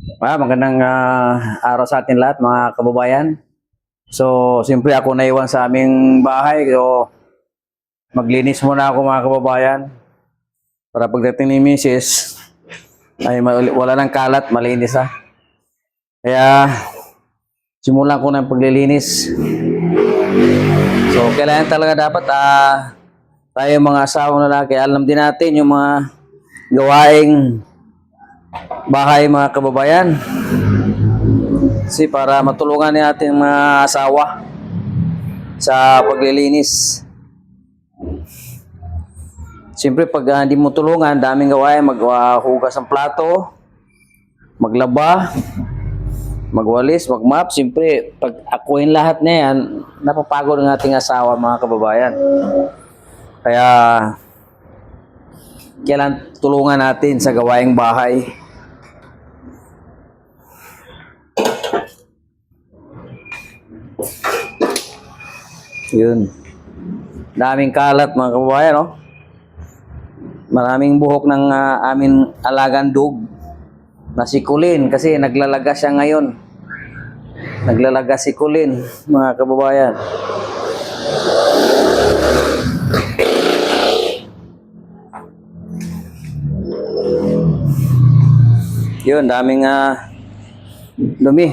Magandang araw sa atin lahat mga kababayan. So, siyempre ako naiwan sa aming bahay. So, maglinis muna ako mga kababayan. Para pagdating ni Mrs. ay wala nang kalat, malinis ha. Kaya, simulan ko ng paglilinis. So, kailangan talaga dapat tayo mga asawang lalaki, alam din natin yung mga gawaing bahay mga kababayan. Kasi para matulungan natin mga asawa sa paglilinis. Siyempre pag hindi mo tulungan, daming gawain, maghugas ng plato, maglaba, magwalis, magmap. Siyempre pag akuin lahat na yan, napapagod ng ating asawa mga kababayan. Kaya kailangan tulungan natin sa gawaing bahay. Yun. Daming kalat mga kababayan, no? Maraming buhok ng amin alagang dog na si Kulin kasi naglalaga siya ngayon. Naglalaga si Kulin mga kababayan. Yun, daming dumi.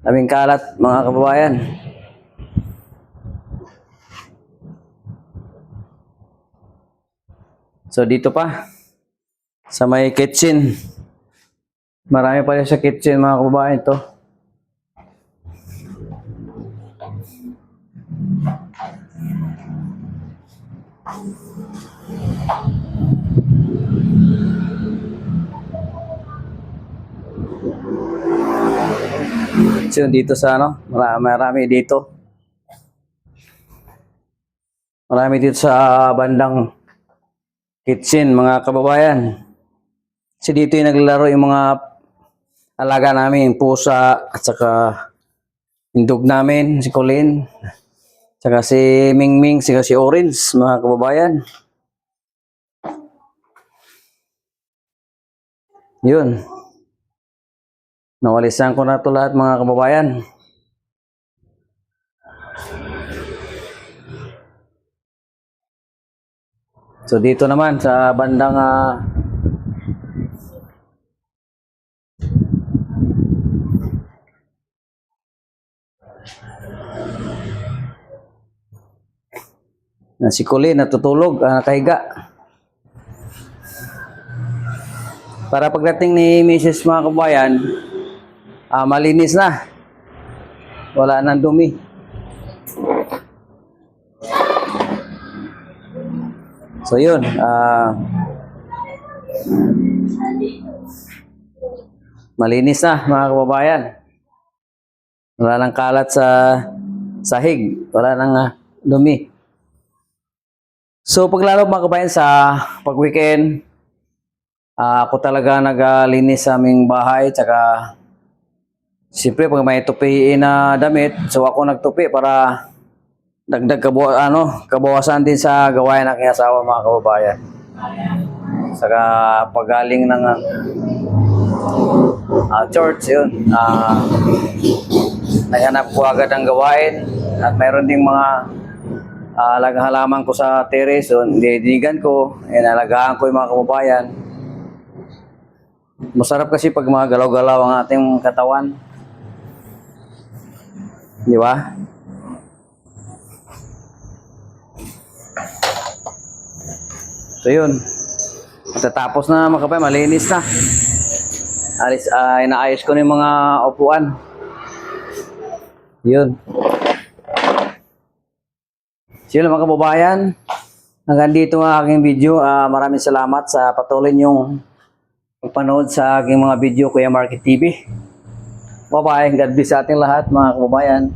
Daming kalat mga kababayan. So dito pa sa may kitchen. Marami pa rin sa kitchen mga kababayan ito. So dito sa marami dito. Marami dito sa bandang kitchen mga kababayan. Kasi dito yung naglalaro yung mga alaga namin, yung pusa at saka yung dog namin, si Colin. Saka si Mingming, saka si Orange mga kababayan. Yun. Nawalisan ko na ito lahat mga kababayan. So dito naman sa bandang si Colin natutulog, nakahiga. Para pagdating ni Mrs. mga kababayan, malinis na. Wala nang dumi. So yun, malinis na mga kababayan. Wala nang kalat sa sahig, wala nang dumi. So paglalo mga kababayan sa pag-weekend, ako talaga naglinis sa aming bahay, tsaka siyempre pag may tupiin na damit, so ako nagtupi para dagdag kabawasan din sa gawain ng aking asawa mga kababayan. Saka pagaling ng church, yun, naghanap ko agad ng gawain at mayroon ding mga halaman ko sa terrace, yun, dinidigan ko, inalagaan ko yung mga kababayan. Masarap kasi pag mga galaw-galaw ang ating katawan. Di ba? So yun. Matatapos na mga kababayan, malinis na. Inaayos ko na yung mga upuan. Yun. So yun mga kababayan. Hanggang dito ang aking video. Maraming salamat sa patuloy niyong pagpanood sa aking mga video Kuya Marky TV. Bye-bye. God bless sa ating lahat mga kababayan.